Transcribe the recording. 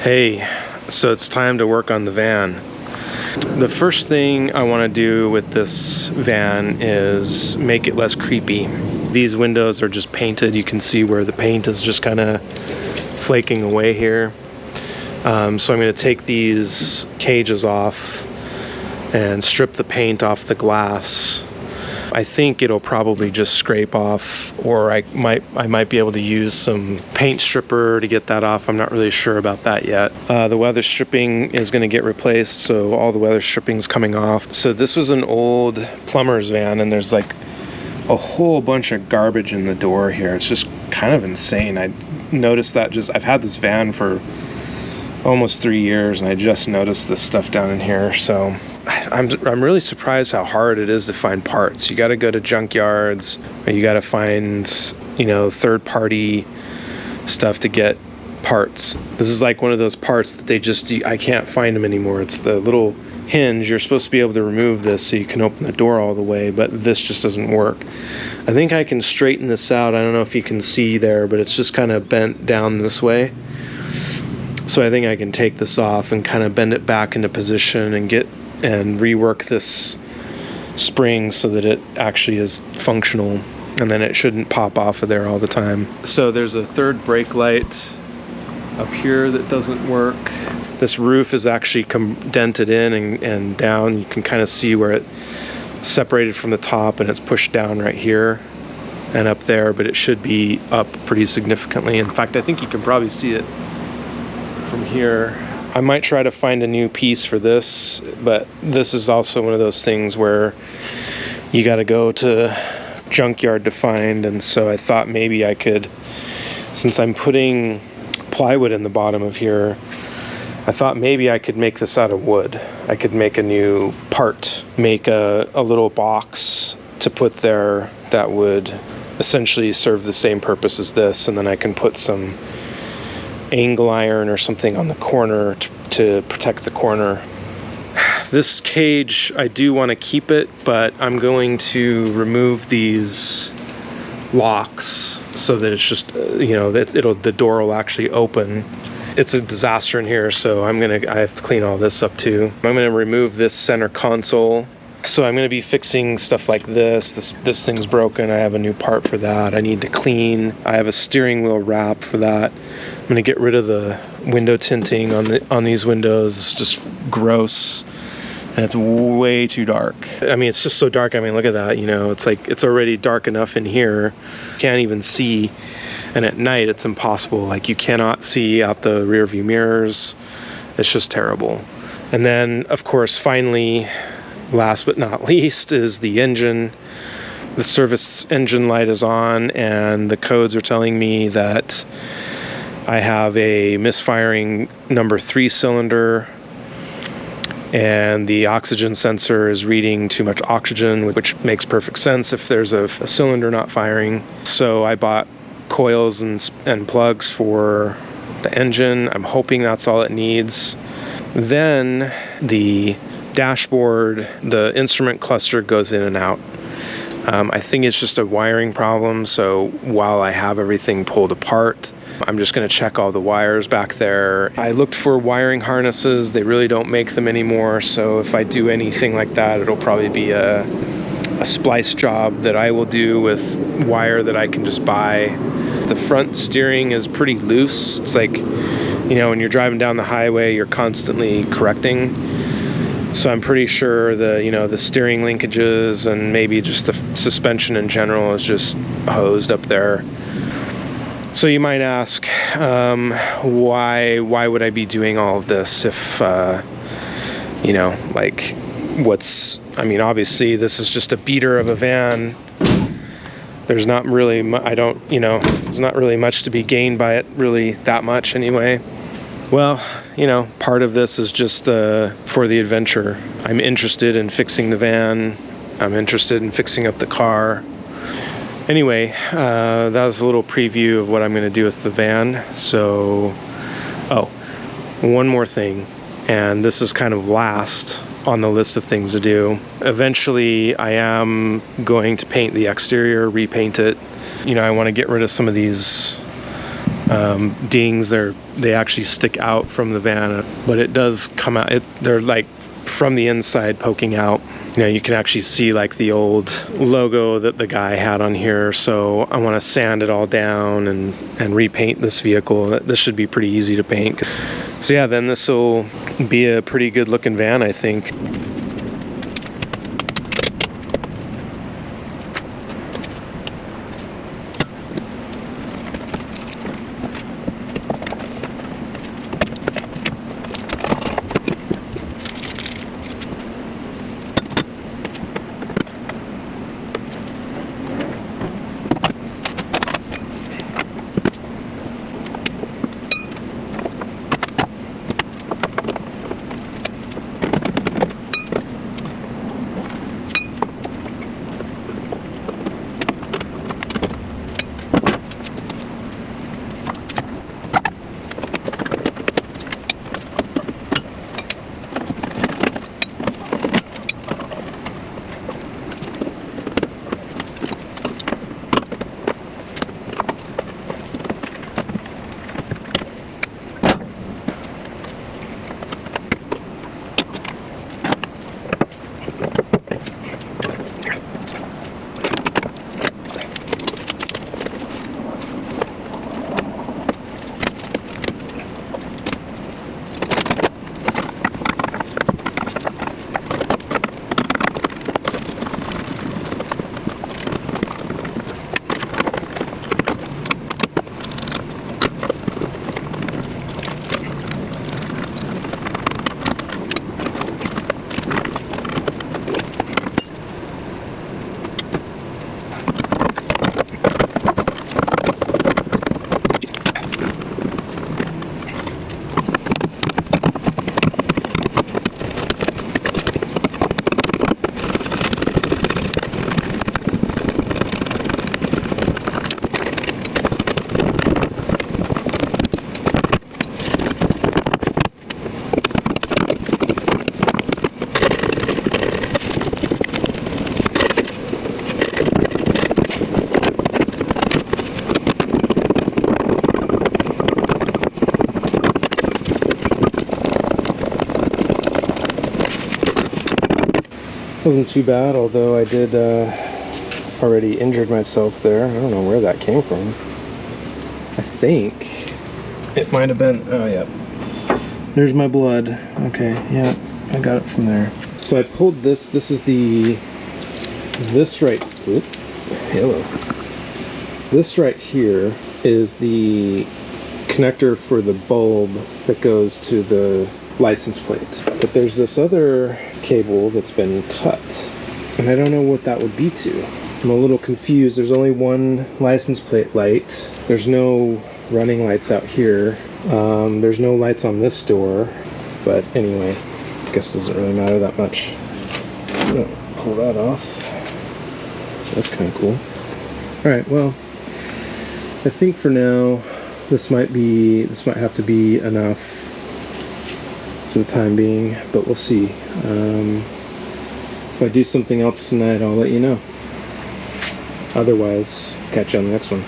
Hey, so it's time to work on the van. The first thing I want to do with this van is make it less creepy. These windows are just painted. You can see where the paint is just kind of flaking away here. So I'm going to take these cages off and strip the paint off the glass. I think it'll probably just scrape off, or I might be able to use some paint stripper to get that off. I'm not really sure about that yet. The weather stripping is going to get replaced, so all the weather stripping's coming off. So this was an old plumber's van, and there's like a whole bunch of garbage in the door here. It's just kind of insane. I noticed that I've had this van for almost 3 years, and I just noticed this stuff down in here. So I'm really surprised how hard it is to find parts. You got to go to junkyards, or you got to find, third-party stuff to get parts. This is like one of those parts that I can't find them anymore. It's the little hinge. You're supposed to be able to remove this so you can open the door all the way, but this just doesn't work. I think I can straighten this out. I don't know if you can see there, but it's just kind of bent down this way. So I think I can take this off and kind of bend it back into position and rework this spring so that it actually is functional, and then it shouldn't pop off of there all the time. So there's a third brake light up here that doesn't work. This roof is actually dented in and down. You can kind of see where it separated from the top, and it's pushed down right here and up there, but it should be up pretty significantly. In fact, I think you can probably see it from here. I might try to find a new piece for this, but this is also one of those things where you got to go to junkyard to find. And so I thought maybe I could, since I'm putting plywood in the bottom of here, I thought maybe I could make this out of wood. I could make a new part, make a little box to put there that would essentially serve the same purpose as this, and then I can put some angle iron or something on the corner to protect the corner. This cage, I do want to keep it, but I'm going to remove these locks so that it's just, that the door will actually open. It's a disaster in here, so I have to clean all this up too. I'm going to remove this center console. So I'm going to be fixing stuff like this. This thing's broken. I have a new part for that. I need to clean. I have a steering wheel wrap for that. I'm going to get rid of the window tinting on these windows. It's just gross, and it's way too dark. I mean, it's just so dark. I mean, look at that. It's like it's already dark enough in here. Can't even see. And at night, it's impossible. Like, you cannot see out the rear view mirrors. It's just terrible. And then, of course, finally, last but not least, is the engine. The service engine light is on, and the codes are telling me that I have a misfiring number 3 cylinder, and the oxygen sensor is reading too much oxygen, which makes perfect sense if there's a cylinder not firing. So I bought coils and plugs for the engine. I'm hoping that's all it needs. Then the dashboard, the instrument cluster goes in and out. I think it's just a wiring problem, so while I have everything pulled apart, I'm just going to check all the wires back there. I looked for wiring harnesses. They really don't make them anymore, so if I do anything like that, it'll probably be a splice job that I will do with wire that I can just buy. The front steering is pretty loose. It's like, when you're driving down the highway, you're constantly correcting. So I'm pretty sure the steering linkages and maybe just the suspension in general is just hosed up there. So you might ask, why would I be doing all of this if, obviously this is just a beater of a van. There's not really, there's not really much to be gained by it, really, that much anyway. Well, part of this is just for the adventure. I'm interested in fixing the van. I'm interested in fixing up the car. Anyway, that was a little preview of what I'm going to do with the van. So, one more thing, and this is kind of last on the list of things to do. Eventually, I am going to paint the exterior, repaint it. I want to get rid of some of these dings. They actually stick out from the van, but it does come out. They're like from the inside poking out. You know, you can actually see like the old logo that the guy had on here. So I want to sand it all down and repaint this vehicle. This should be pretty easy to paint. So yeah, then this will be a pretty good looking van, I think. Wasn't too bad, although I did already injured myself there. I don't know where that came from. I think it might have been, oh yeah, there's my blood. Okay, yeah, I got it from there. So I pulled this is this right here is the connector for the bulb that goes to the license plate. But there's this other cable that's been cut, and I don't know what that would be to. I'm a little confused. There's only one license plate light. There's no running lights out here. There's no lights on this door. But anyway, I guess it doesn't really matter that much. I'm gonna pull that off. That's kind of cool. Alright, well, I think for now this might have to be enough for the time being, but we'll see. If I do something else tonight, I'll let you know. Otherwise, catch you on the next one.